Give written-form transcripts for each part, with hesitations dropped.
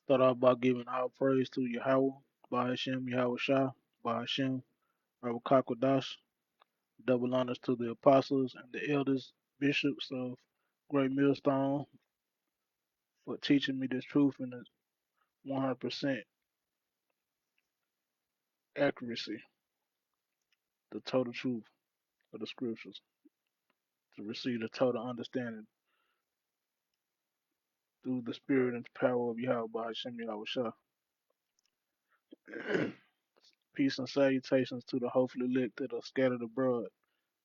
Start off by giving all praise to Yahweh, by Hashem, Yahweh Shah, by Hashem, Rabbakakwadash. Double honors to the apostles and the elders, bishops of Great Millstone for teaching me this truth in the 100% accuracy, the total truth of the scriptures, to receive the total understanding through the spirit and power of Yahweh by Hashem Yahweh Shah. Peace and salutations to the hopefully elect that are scattered abroad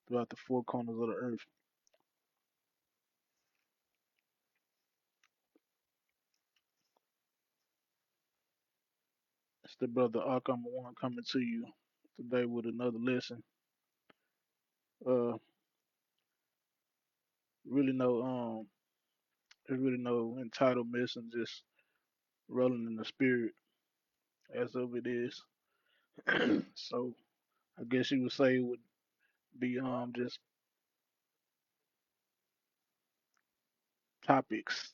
throughout the four corners of the earth. It's the brother Arkham One coming to you today with another lesson. Uh, really no there's really no entitlements and just rolling in the spirit as of it is. So I guess you would say it would be just topics,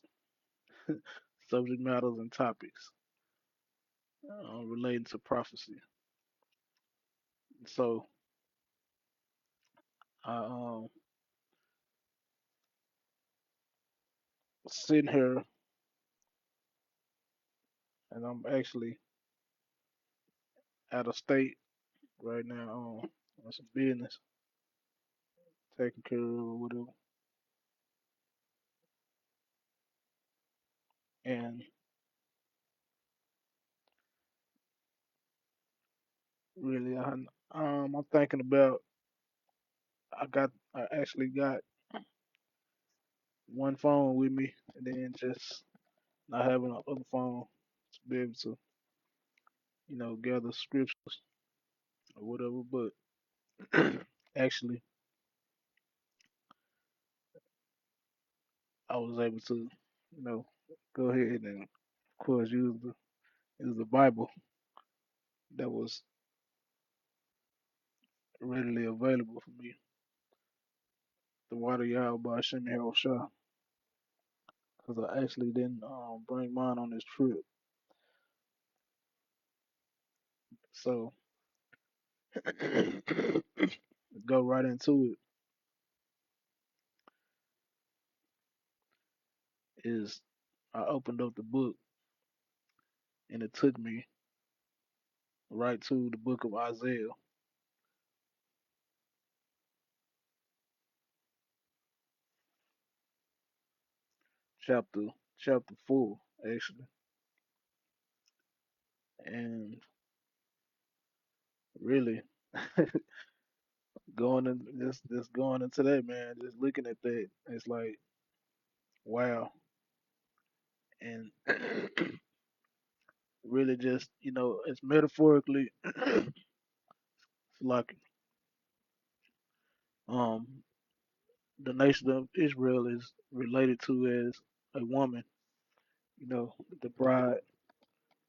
subject matters and topics relating to prophecy. So I sitting here and I'm actually out of state right now on some business, taking care of or whatever. And really, I'm thinking about I actually got one phone with me, and then just not having another phone to be able to gather scriptures or whatever. But actually, I was able to go ahead and of course use the Bible that was readily available for me. The Water Yahweh by Hashem Shah, because I actually didn't bring mine on this trip. So go right into it. Is I opened up the book and it took me right to the book of Isaiah, chapter chapter 4, actually. And really going in just going into that, man, just looking at that, it's like wow. And really just, it's metaphorically like um the nation of Israel is related to as a woman, the bride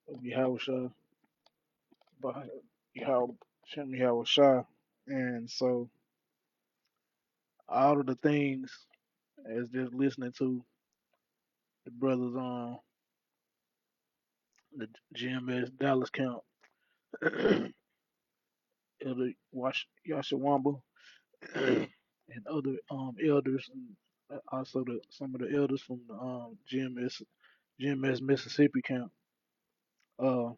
of Yahushua by Yahweh Shem Yahushua. And so all of the things as just listening to the brothers on the GMS Dallas camp, Elder Yashawamba and other elders, and also some of the elders from the GMS Mississippi camp uh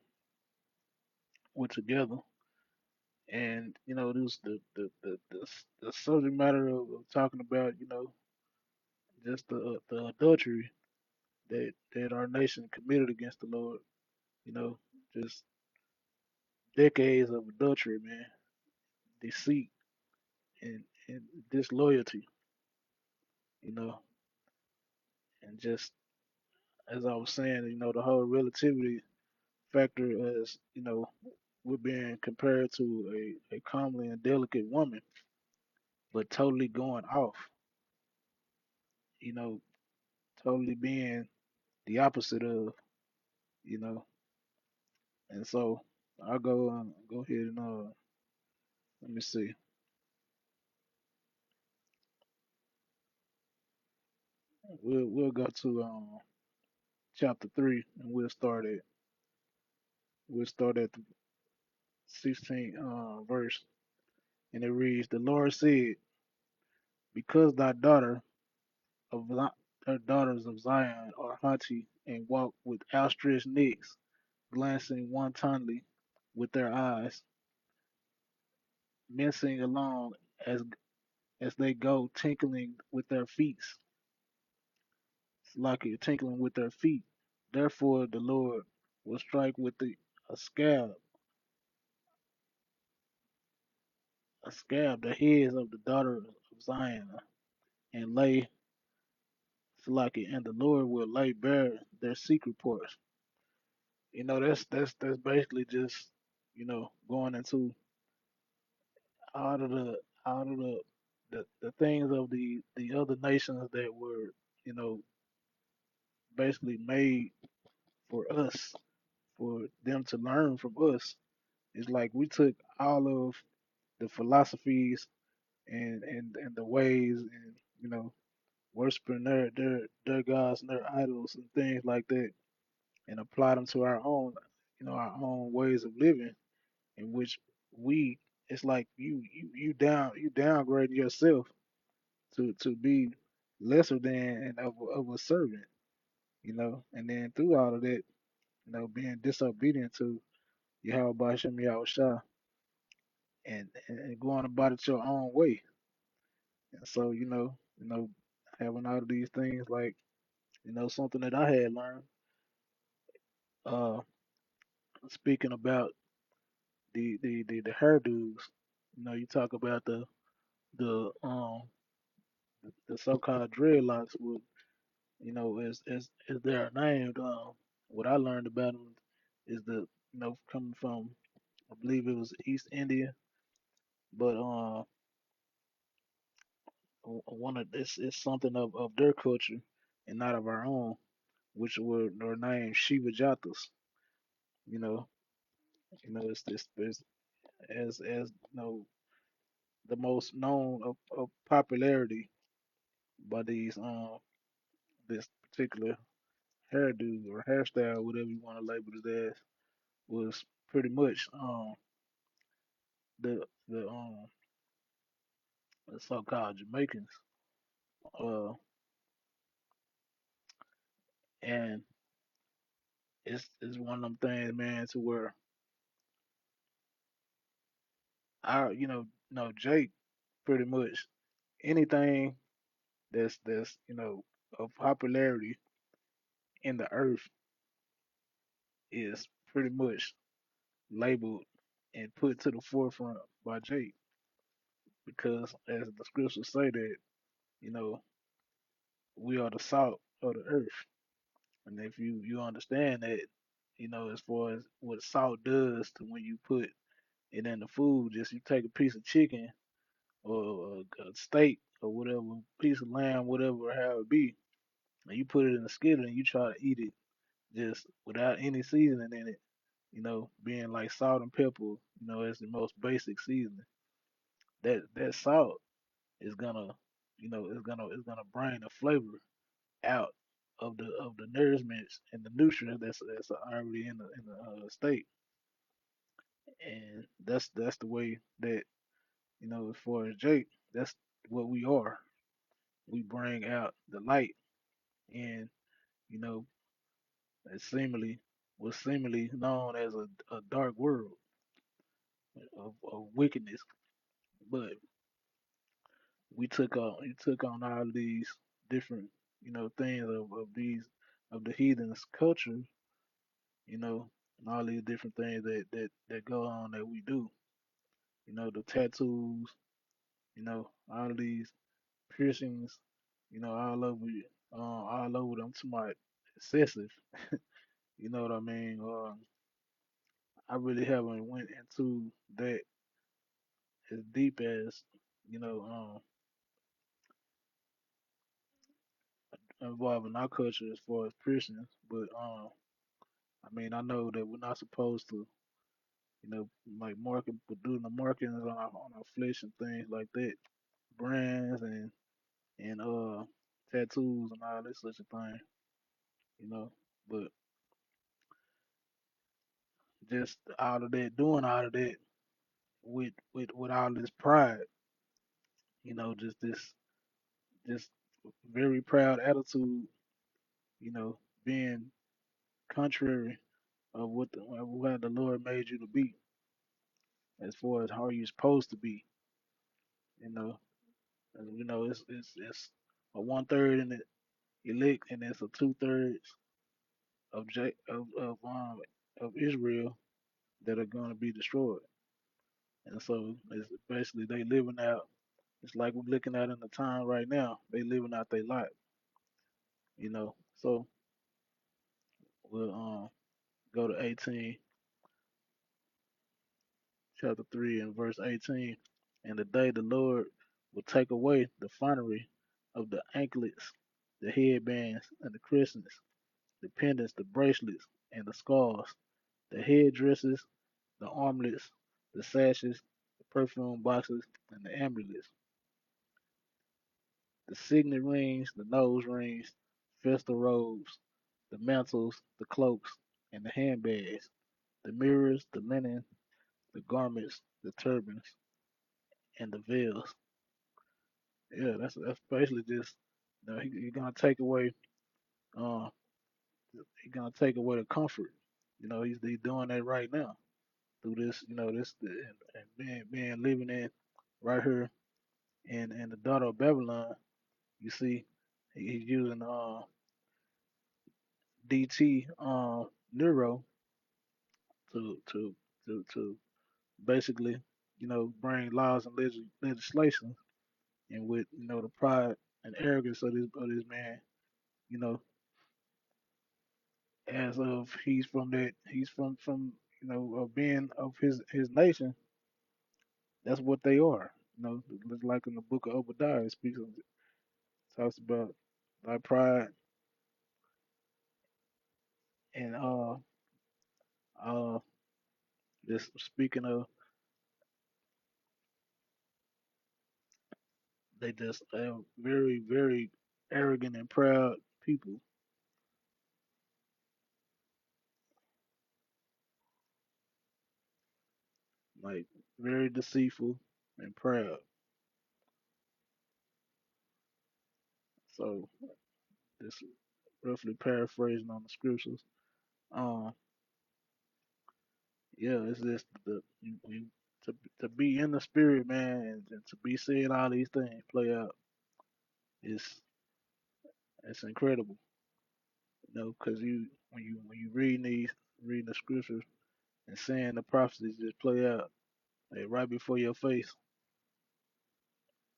were together, and this the subject matter of talking about just the adultery that our nation committed against the Lord, you know, just decades of adultery, man, deceit and disloyalty, you know, and just as I was saying, the whole relativity factor as, we're being compared to a comely and delicate woman, but totally going off, you know, totally being the opposite of, you know. And so I'll go ahead and let me see. We'll go to chapter 3, and we'll start at the 16th verse, and it reads, "The Lord said, because thy daughters of Zion are haughty and walk with outstretched necks, glancing wantonly with their eyes, mincing along as as they go, tinkling with their feet, like it tinkling with their feet. Therefore the Lord will strike with a scab, a scab, the heads of the daughters of Zion, and lay Salaki, and the Lord will lay bare their secret parts." That's basically just, going into out of the out of the things of the other nations that were, you know, basically made for us, for them to learn from us. It's like we took all of the philosophies and the ways, and worshiping their gods and their idols and things like that, and apply them to our own ways of living, in which we it's like you downgrading yourself to be lesser than and of a servant, and then through all of that, being disobedient to Yahweh Bashem Yahushua, and going about it your own way. And so, having all of these things, like, something that I had learned, uh, speaking about the hairdos, you talk about the so-called dreadlocks with, as they're named. What I learned about them is coming from, I believe it was East India, but one of this is something of their culture and not of our own, which were named Shiva Jatas. You know, it's this as the most known of popularity by this particular hairdo or hairstyle, whatever you want to label it as, was pretty much the so-called Jamaicans. Uh, and it's one of them things, man, to where Jake, pretty much anything that's of popularity in the earth is pretty much labeled and put to the forefront by Jake, because as the scriptures say that, you know we are the salt of the earth. And if you understand that, as far as what salt does to when you put it in the food, just you take a piece of chicken or a steak or whatever, piece of lamb, whatever, how it be, and you put it in a skillet and you try to eat it just without any seasoning in it, being like salt and pepper, as the most basic seasoning. That salt is gonna, is gonna bring the flavor out of the nourishments and the nutrients that's already in the steak. And that's the way that, as far as Jake, that's what we are. We bring out the light in, you know, as seemingly was seemingly known as a dark world of wickedness. But we took on all these different, things of the heathens culture, and all these different things that go on that we do. The tattoos, all of these piercings, all over them to my excessive. You know what I mean? I really haven't went into that as deep as, you know, involving our culture as far as piercings. But I mean, I know that we're not supposed to, like doing the markings on our flesh and things like that, brands and tattoos and all that such a thing. You know. But just out of that, doing all of that with all this pride, just this very proud attitude, you know, being contrary of what the Lord made you to be, as far as how you're supposed to be, you know. And, it's a 1/3 in the elect, and it's a 2/3 of Israel that are going to be destroyed. And so it's basically they living out. It's like we're looking at in the time right now. They living out their life, you know. So we'll go to 18, chapter 3 and verse 18. And the day the Lord will take away the finery of the anklets, the headbands, and the crescents, the pendants, the bracelets, and the scarves, the headdresses, the armlets, the sashes, the perfume boxes, and the amulets, the signet rings, the nose rings, festal robes, the mantles, the cloaks, and the handbags, the mirrors, the linen, the garments, the turbans, and the veils. Yeah, that's basically just he's gonna take away uh he's gonna take away the comfort. He's doing that right now through this and being living in right here in the daughter of Babylon. You see, he's using DT Neuro to basically bring laws and legislation, and with the pride and arrogance of this man, you know as of he's from being of his nation. That's what they are. Just like in the book of Obadiah, it talks about thy pride and uh just speaking of, they just very, very arrogant and proud people, like very deceitful and proud. So just roughly paraphrasing on the scriptures. Um, yeah, it's just to be in the spirit, man, and to be seeing all these things play out is it's incredible. Because when you reading the scriptures and seeing the prophecies just play out like right before your face,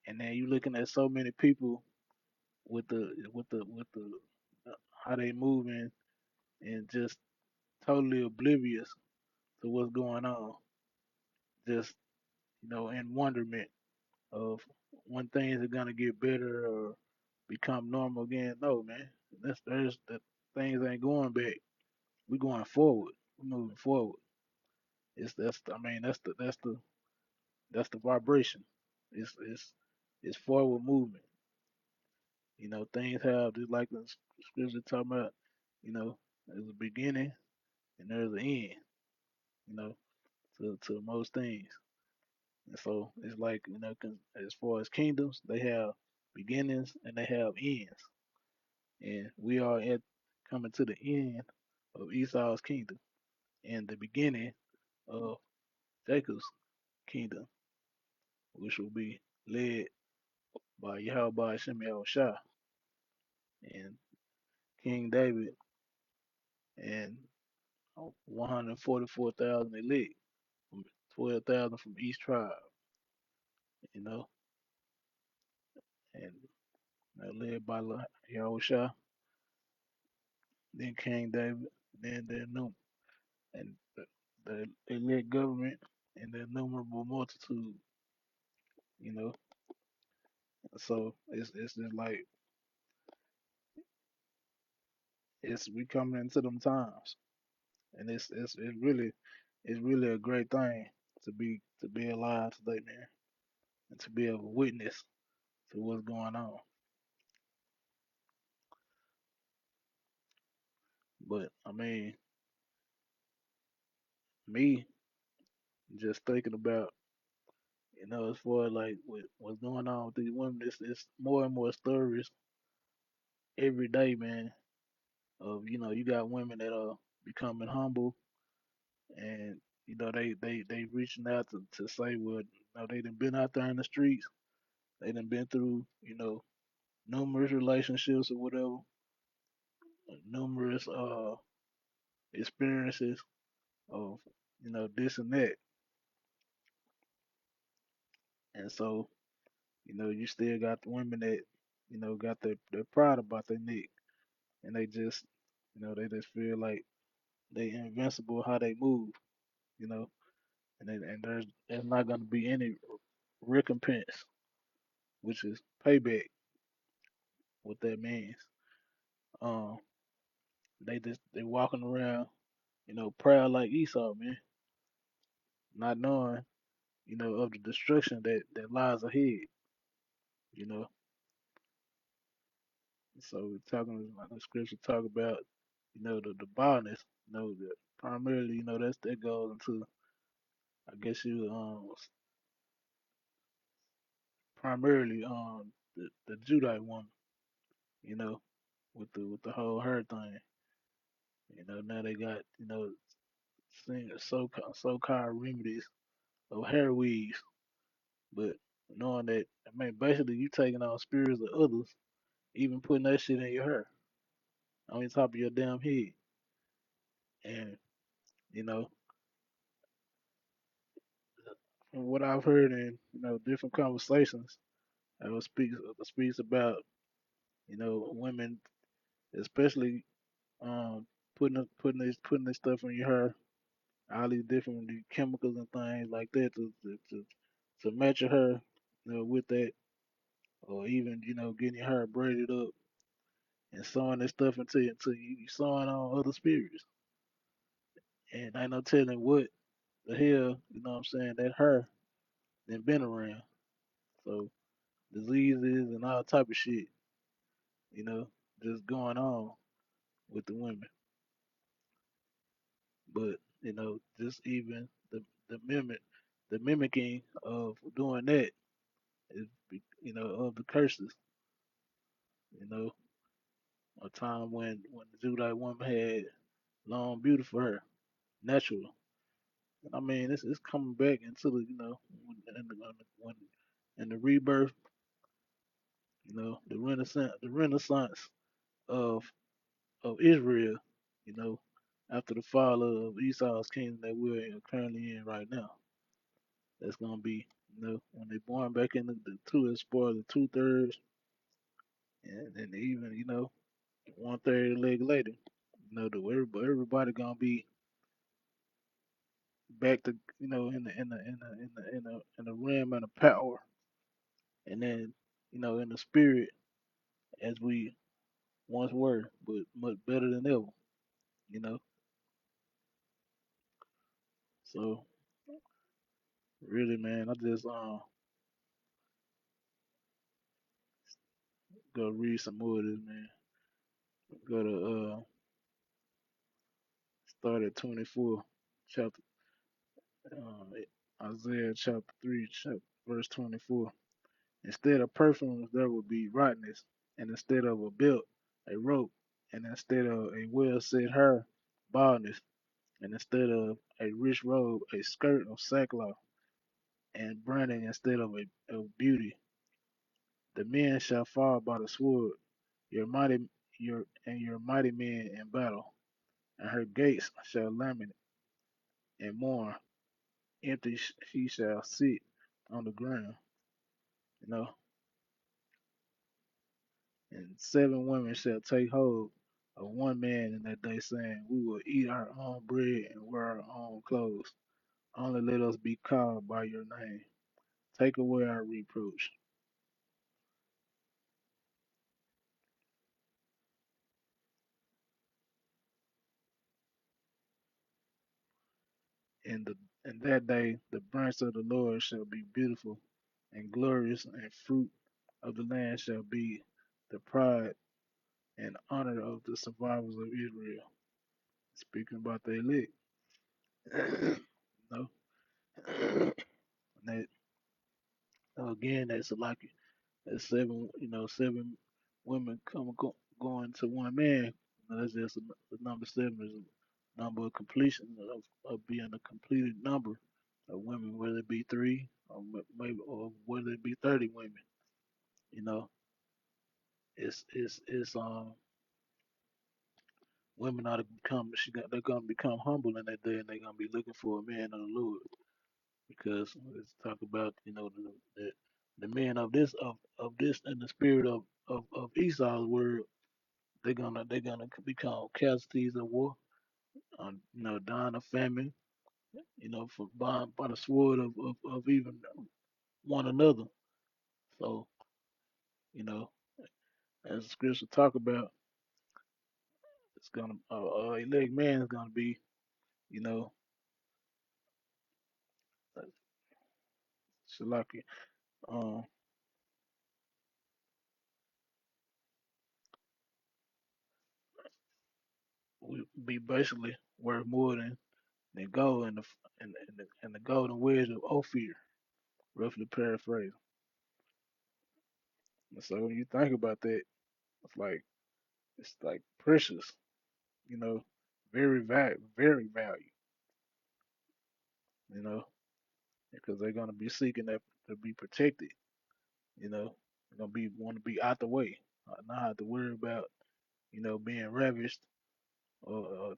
and then you looking at so many people with the how they moving and just totally oblivious to what's going on, just in wonderment of when things are gonna get better or become normal again. No, man, there's that things ain't going back. We going forward. We moving forward. It's that's I mean that's the vibration. It's forward movement. Things have just like the scripture talking about. There's a beginning and there's an end. You know, to most things. And so it's like as far as kingdoms, they have beginnings and they have ends, and we are at coming to the end of Esau's kingdom and the beginning of Jacob's kingdom, which will be led by Yahweh Shem Shah and King David and 144,000 elite, from 12,000 from each tribe, you know, and led by Yahweh, then King David, then their and the elect government and the innumerable multitude, you know. So it's just like we coming into them times, and it's really a great thing to be alive today, man, and to be able to witness to what's going on. But I mean, me just thinking about, as far as like what's going on with these women, it's more and more stories every day, man. Of you got women that are becoming humble, and they reaching out to say, well, they done been out there in the streets, they done been through numerous relationships or whatever, numerous experiences of this and that, and so you still got the women that got their pride about their neck, and they just feel like they invincible how they move, you know, and there's not gonna be any recompense, which is payback. What that means, um, they walking around, proud like Esau, man, not knowing, of the destruction that lies ahead, you know. So we're talking like the scripture talk about, the bondness, that primarily, that goes into, I guess you primarily the Judite woman, you know, with the whole her thing. Now they got, so-called remedies of hair weaves, but knowing that, I mean, basically you taking on spirits of others, even putting that shit in your hair, on the top of your damn head. And, you know, from what I've heard in, different conversations, speaks about, women, especially putting this stuff in your hair, all these different chemicals and things like that to match your hair, with that, or even getting your hair braided up and sewing this stuff until you sewing on other spirits, and ain't no telling what the hell, what I'm saying, that hair then been around. So diseases and all type of shit, you know, just going on with the women. But just even the mimicking of doing that is, of the curses. You know, a time when the Judite woman had long, beautiful hair, natural. I mean, it's coming back into the when in the rebirth, the renaissance of Israel, you know, after the fall of Esau's kingdom that we're currently in right now. That's gonna be, when they born back into the two, it's spoiled the 2/3, and even, 1/3 leg later, everybody gonna be back to, in the realm and the power, and then, in the spirit as we once were, but much better than ever, you know. So really, man, I just go read some more of this, man. Go to start at 24, chapter Isaiah chapter 3, verse 24. Instead of perfumes, there will be rottenness, and instead of a belt, a rope, and instead of a well set hair, baldness, and instead of a rich robe, a skirt of sackcloth, and branding instead of beauty. The men shall fall by the sword, your mighty your mighty men in battle, and her gates shall lament and mourn. Empty she shall sit on the ground, you know, and 7 women shall take hold of one man in that day, saying, we will eat our own bread and wear our own clothes. Only let us be called by your name. Take away our reproach. In the in that day the branch of the Lord shall be beautiful and glorious, and fruit of the land shall be the pride and honor of the survivors of Israel. Speaking about the elect, no, that again, that's like that's seven, seven women going to one man. That's just the number seven is a number of completion of being a completed number of women, whether it be three or maybe or whether it be 30 women. You know, it's women are to become they're gonna become humble in that day, and they're gonna be looking for a man of the Lord, because let's talk about the men of this in the spirit of Esau's word. They're gonna become casualties of war, dying of famine, for by the sword of even one another. So, you know, as the scripture talk about, it's gonna elect man is gonna be, you know, uh, Shalaki, um, we be basically worth more than gold and the golden wedge of Ophir, roughly paraphrased. And so when you think about that, it's like it's like precious, you know, very value, you know, because they're gonna be seeking that to be protected, you know, they're gonna be want to be out the way, not have to worry about, being ravished or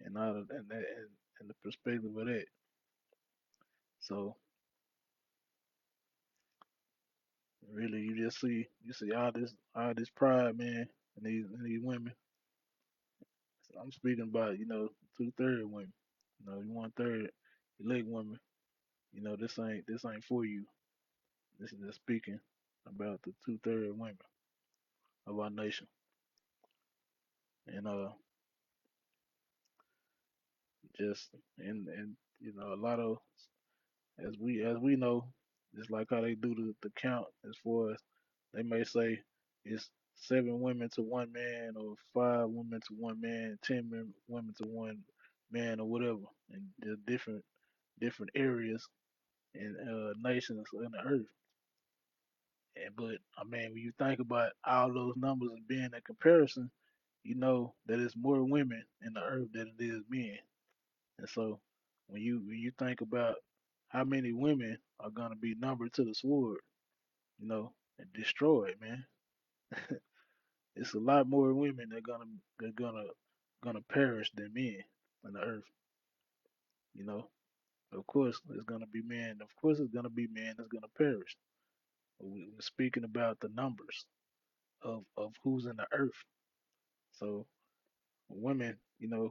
and all of, and that and the perspective of that. So really, you see all this pride, man, in these women. So I'm speaking about, 2/3 women. You 1/3 elect women. This ain't for you. This is just speaking about the 2/3 women of our nation. And just and a lot of, as we know, just like how they do the count, as far as they may say it's 7 women to one man, or 5 women to one man, 10 women to one man, or whatever, and the different areas and nations on the earth. But I mean, when you think about all those numbers and being in comparison, you know that it's more women in the earth than it is men. And so when you think about how many women are gonna be numbered to the sword, and destroyed, man, it's a lot more women that are gonna perish than men on the earth. You know, of course it's gonna be men. Of course it's gonna be men that's gonna perish. We're speaking about the numbers of who's in the earth. So women, a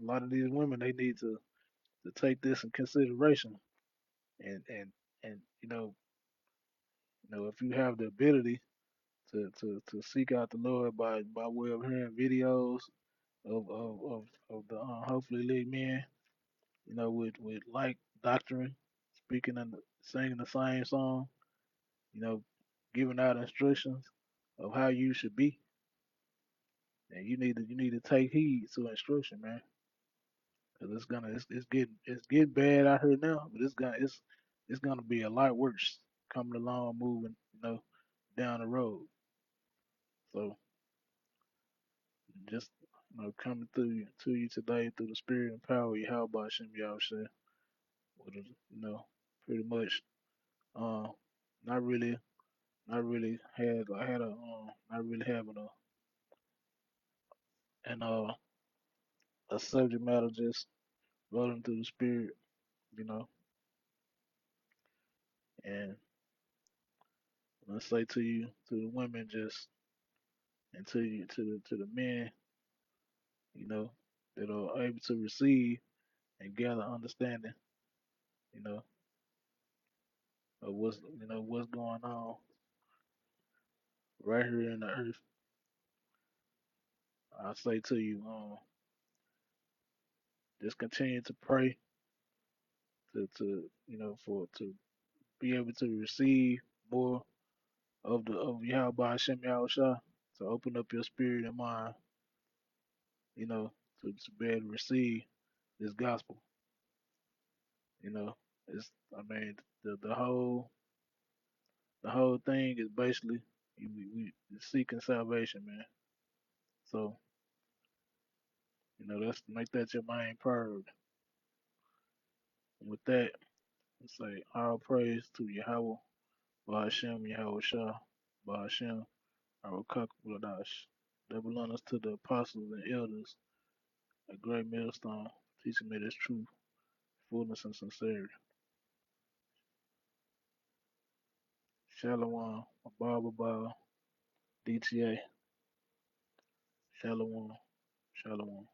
lot of these women, they need to take this in consideration, and if you have the ability to seek out the Lord by way of hearing videos of the hopefully lead men, with like doctrine, speaking and singing the same song, you know, giving out instructions of how you should be, and you need to take heed to instruction, man, because it's getting bad out here now, but it's gonna be a lot worse coming along, moving, down the road. So just, coming to you today through the spirit and power of Yahweh Shem Yahushua, with a, pretty much, uh, not really, not really had I had a not really having a subject matter, just rolling through the spirit, you know, and I say to the women, just, and to the men, you know, that are able to receive and gather understanding, you know, of what's going on right here in the earth. I say to you, just continue to pray to for to be able to receive more of Yahweh Hashem Yahushua, to open up your spirit and mind, you know, to be able to receive this gospel. You know, it's I mean the whole thing is basically we seeking salvation, man. So that's make that your main priority. And with that, let's say all praise to Yahweh, Bahashem Yahweh Shah, Bahashem Arakakbaladash. That belongs to the apostles and elders, a great millstone, teaching me this truth, fullness and sincerity. Shalom, Abba, DTA, Shalom, Shalom.